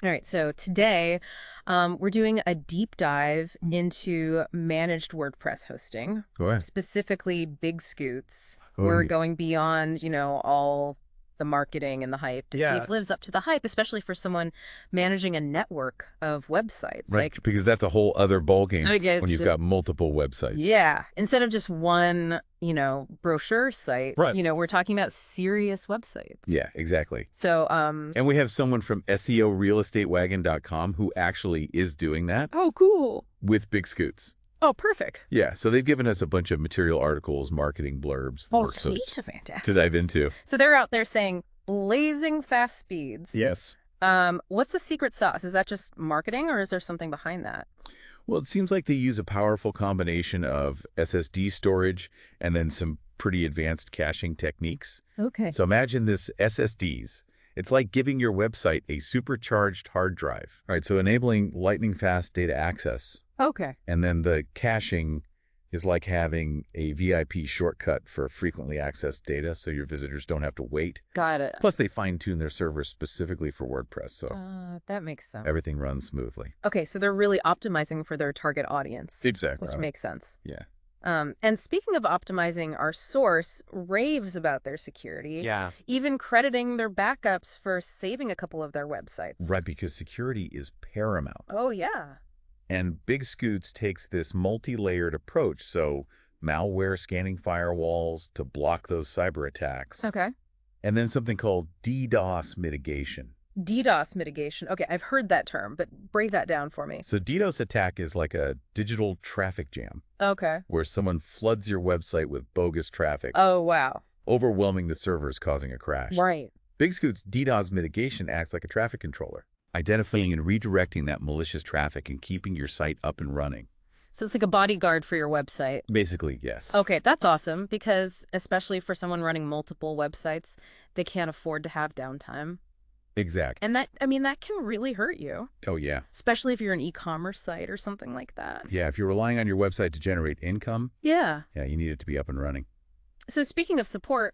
All right, so today we're doing a deep dive into managed WordPress hosting, Go ahead. specifically BigScoots. Oh, We're yeah. going beyond, all the marketing and the hype to see if Yeah, it lives up to the hype, especially for someone managing a network of websites. right. Because that's a whole other ballgame when It's you've got multiple websites. yeah, instead of just one, brochure site, Right. we're talking about serious websites. Yeah, exactly. So, And we have someone from SEOrealestatewagon.com who actually is doing that oh, cool. with Big Scoots. Oh, perfect. Yeah, so they've given us a bunch of material articles, marketing blurbs, Oh, works sweet, to fantastic. dive into. So they're out there saying blazing fast speeds. Yes. What's the secret sauce? Is that just marketing or is there something behind that? Well, it seems like they use a powerful combination of SSD storage and then some pretty advanced caching techniques. Okay. So imagine this SSDs. It's like giving your website a supercharged hard drive. All right, so enabling lightning fast data access. Okay. And then the caching is like having a VIP shortcut for frequently accessed data so your visitors don't have to wait. Got it. Plus, they fine-tune their servers specifically for WordPress, so That makes sense. everything runs smoothly. Okay, so they're really optimizing for their target audience, Exactly. which makes sense. Yeah. And speaking of optimizing, our source raves about their security, Yeah. even crediting their backups for saving a couple of their websites. Right, because security is paramount. Oh, yeah. And Big Scoots takes this multi-layered approach, so malware scanning firewalls to block those cyber attacks. Okay. And then something called DDoS mitigation. DDoS mitigation. Okay, I've heard that term, but break that down for me. So DDoS attack is like a digital traffic jam, Okay. where someone floods your website with bogus traffic, Oh, wow. overwhelming the servers, causing a crash. Right. Big Scoots DDoS mitigation acts like a traffic controller, identifying and redirecting that malicious traffic and keeping your site up and running. So it's like a bodyguard for your website. Basically, yes. Okay, that's awesome because especially for someone running multiple websites, they can't afford to have downtime. Exactly. And that can really hurt you, Oh, yeah. especially if you're an e-commerce site or something like that. Yeah, if you're relying on your website to generate income, Yeah. yeah, you need it to be up and running. So speaking of support,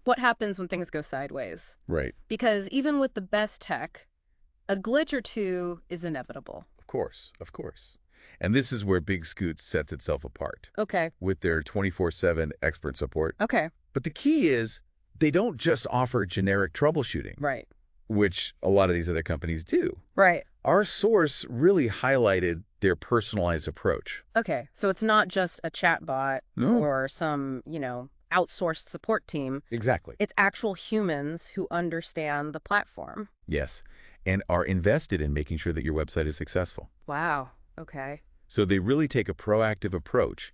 what happens when things go sideways? Right. Because even with the best tech, a glitch or two is inevitable. Of course. Of course. And this is where Big Scoots sets itself apart Okay. with their 24/7 expert support. Okay. But the key is they don't just offer generic troubleshooting, Right. which a lot of these other companies do. Right. Our source really highlighted their personalized approach. Okay. So it's not just a chatbot No. or some, outsourced support team. Exactly. It's actual humans who understand the platform. Yes. And are invested in making sure that your website is successful. Wow. Okay. So they really take a proactive approach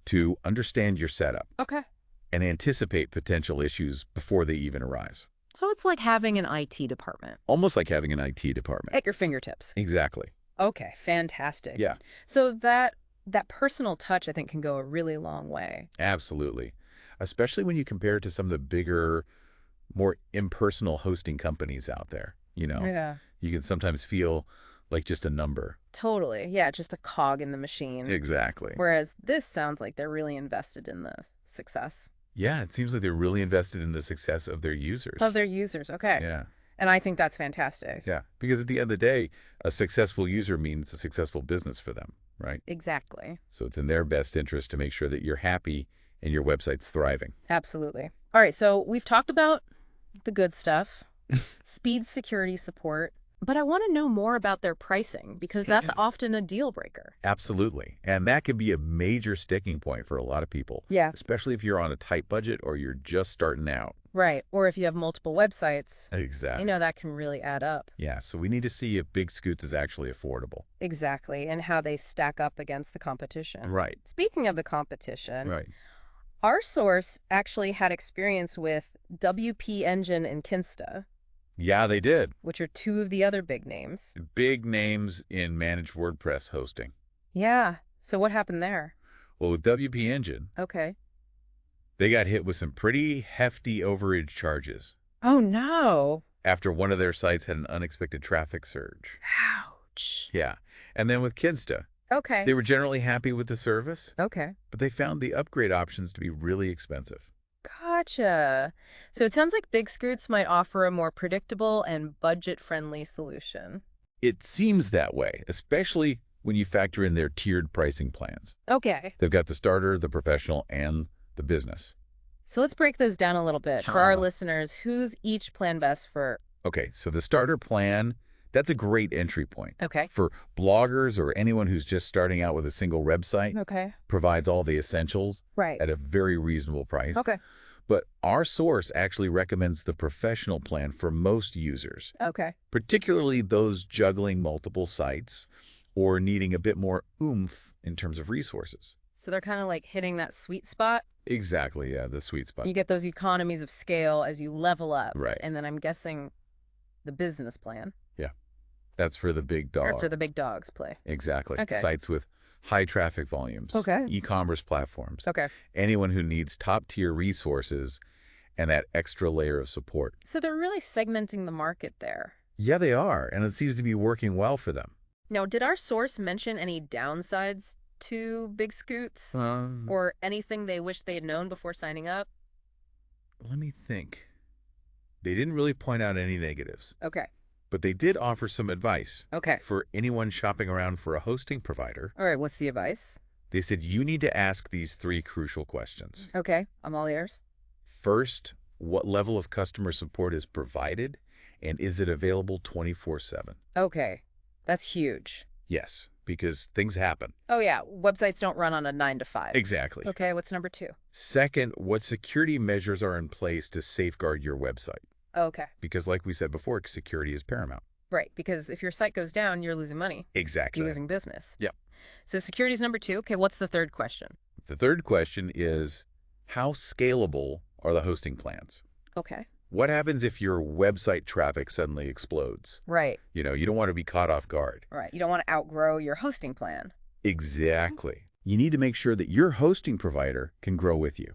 to understand your setup Okay. and anticipate potential issues before they even arise. So it's like having an IT department Almost like having an IT department. at your fingertips. Exactly. Okay. Fantastic. Yeah, So that personal touch, I think, can go a really long way. absolutely. Especially when you compare it to some of the bigger, more impersonal hosting companies out there. Yeah. You can sometimes feel like just a number. Totally. Yeah. Just a cog in the machine. Exactly. Whereas this sounds like they're really invested in the success Yeah, it seems like they're really invested in the success of their users. of their users. Okay. Yeah, And I think that's fantastic. yeah. Because at the end of the day, a successful user means a successful business for them, right? Exactly. So it's in their best interest to make sure that you're happy and your website's thriving. Absolutely. All right. So we've talked about the good stuff, speed security support, but I want to know more about their pricing because that's often a deal breaker. Absolutely. And that can be a major sticking point for a lot of people, Yeah. especially if you're on a tight budget or you're just starting out. Right. Or if you have multiple websites, Exactly. that can really add up. Yeah, so we need to see if Big Scoots is actually affordable. Exactly. And how they stack up against the competition. Right. Speaking of the competition, Right. our source actually had experience with WP Engine and Kinsta, Yeah, they did. which are two of the other big names. Big names in managed WordPress hosting. Yeah. So what happened there? Well, with WP Engine, Okay. they got hit with some pretty hefty overage charges Oh, no. after one of their sites had an unexpected traffic surge. Ouch. Yeah. And then with Kinsta, Okay. they were generally happy with the service, Okay. but they found the upgrade options to be really expensive. Gotcha. So it sounds like BigScoots might offer a more predictable and budget-friendly solution. It seems that way, especially when you factor in their tiered pricing plans. Okay. They've got the starter, the professional, and the business. So let's break those down a little bit. For our listeners, who's each plan best for? Okay, so the starter plan, that's a great entry point. Okay. For bloggers or anyone who's just starting out with a single website, Okay. provides all the essentials Right. at a very reasonable price. Okay. But our source actually recommends the professional plan for most users, Okay. particularly those juggling multiple sites or needing a bit more oomph in terms of resources. So they're kind of like hitting that sweet spot. Exactly, yeah, the sweet spot. You get those economies of scale as you level up. Right. And then I'm guessing the business plan. Yeah, that's for the big dog. Or for the big dogs play. Exactly. Okay. Sites with high traffic volumes. Okay. E-commerce platforms. Okay. Anyone who needs top-tier resources and that extra layer of support. So they're really segmenting the market there. Yeah, they are, and it seems to be working well for them. Now, did our source mention any downsides to BigScoots? Or anything they wish they had known before signing up? Let me think. They didn't really point out any negatives, Okay. but they did offer some advice. Okay. For anyone shopping around for a hosting provider, All right, what's the advice? they said you need to ask these 3 crucial questions. Okay, I'm all ears. First, what level of customer support is provided, and is it available 24/7? Okay, that's huge. Yes, because things happen. Oh yeah, websites don't run on a 9 to 5. Exactly. Okay, what's number 2? Second, what security measures are in place to safeguard your website? Okay, Because like we said before, security is paramount. right, because if your site goes down, you're losing money. Exactly. You're losing business. Yep. So security is number 2. Okay, what's the third question? The third question is, how scalable are the hosting plans? Okay. What happens if your website traffic suddenly explodes? Right, You know, you don't want to be caught off guard. right. You don't want to outgrow your hosting plan. Exactly. You need to make sure that your hosting provider can grow with you.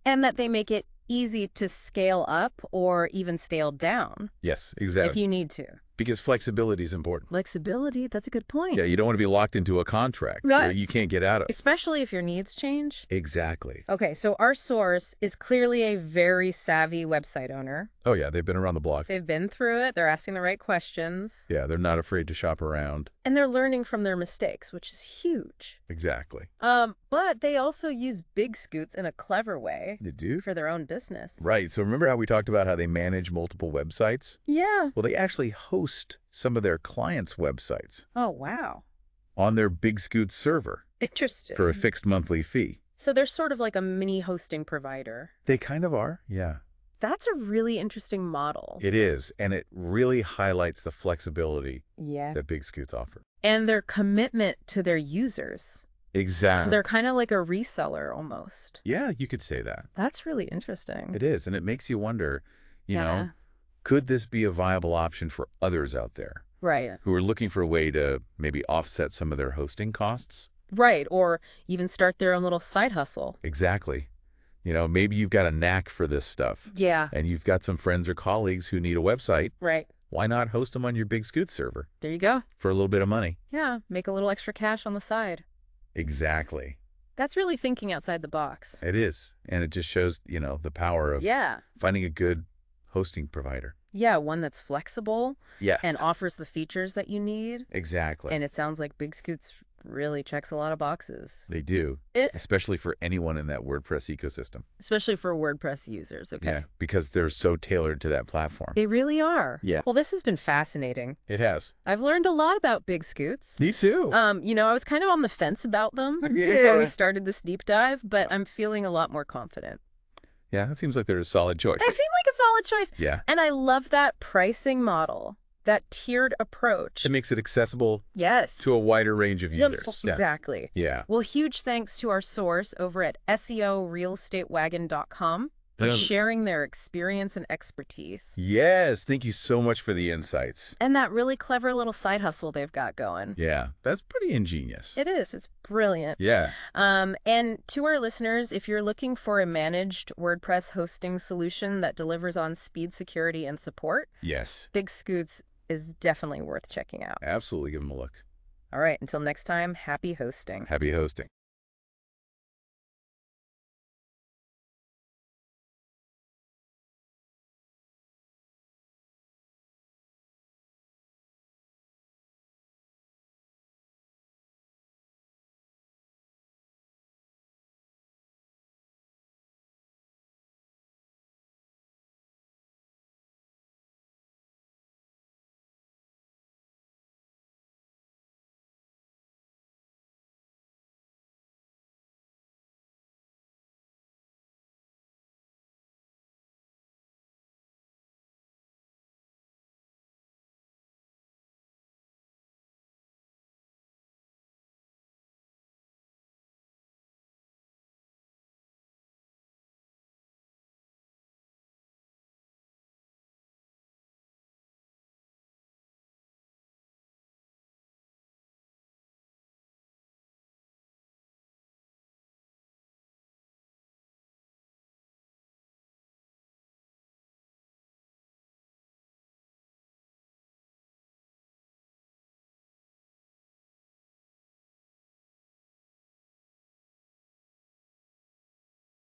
And that they make it easy to scale up or even scale down Yes, if exactly. you need to. Because flexibility is important. Flexibility, that's a good point. Yeah, you don't want to be locked into a contract Right. that you can't get out of. Especially if your needs change. Exactly. Okay, so our source is clearly a very savvy website owner. Oh, yeah, they've been around the block. They've been through it. They're asking the right questions. Yeah, they're not afraid to shop around. And they're learning from their mistakes, which is huge. Exactly. But they also use BigScoots in a clever way They do? for their own business. Right. So remember how we talked about how they manage multiple websites? Yeah. Well, they actually host some of their clients' websites Oh, wow. on their BigScoots server Interesting. for a fixed monthly fee. So they're sort of like a mini hosting provider. They kind of are, yeah. That's a really interesting model. It is, and it really highlights the flexibility Yeah. that BigScoots offer. And their commitment to their users. Exactly. So they're kind of like a reseller almost. Yeah, you could say that. That's really interesting. It is, and it makes you wonder, you Yeah. know, could this be a viable option for others out there Right. who are looking for a way to maybe offset some of their hosting costs? Right. Or even start their own little side hustle. Exactly. You know, maybe you've got a knack for this stuff Yeah. and you've got some friends or colleagues who need a website. Right. Why not host them on your BigScoots server There you go. for a little bit of money? Yeah. Make a little extra cash on the side. Exactly. That's really thinking outside the box. It is. And it just shows, you know, the power of Yeah. finding a good hosting provider. Yeah. One that's flexible Yes. and offers the features that you need. Exactly. And it sounds like BigScoots really checks a lot of boxes. They do, especially for anyone in that WordPress ecosystem. Especially for WordPress users. Okay. Yeah, because they're so tailored to that platform. They really are. Yeah. Well, this has been fascinating. It has. I've learned a lot about BigScoots. Me too. I was kind of on the fence about them before we started this deep dive, but I'm feeling a lot more confident. Yeah, it seems like they're a solid choice. They seem like a solid choice. Yeah. And I love that pricing model, that tiered approach. It makes it accessible Yes. to a wider range of users. Exactly. Yeah. Well, huge thanks to our source over at SEOrealestatewagon.com for sharing their experience and expertise. Yes. Thank you so much for the insights. And that really clever little side hustle they've got going. Yeah. That's pretty ingenious. It is. It's brilliant. Yeah. And to our listeners, if you're looking for a managed WordPress hosting solution that delivers on speed, security, and support, Yes. BigScoots is definitely worth checking out. Absolutely. Give them a look. All right, until next time, happy hosting. Happy hosting.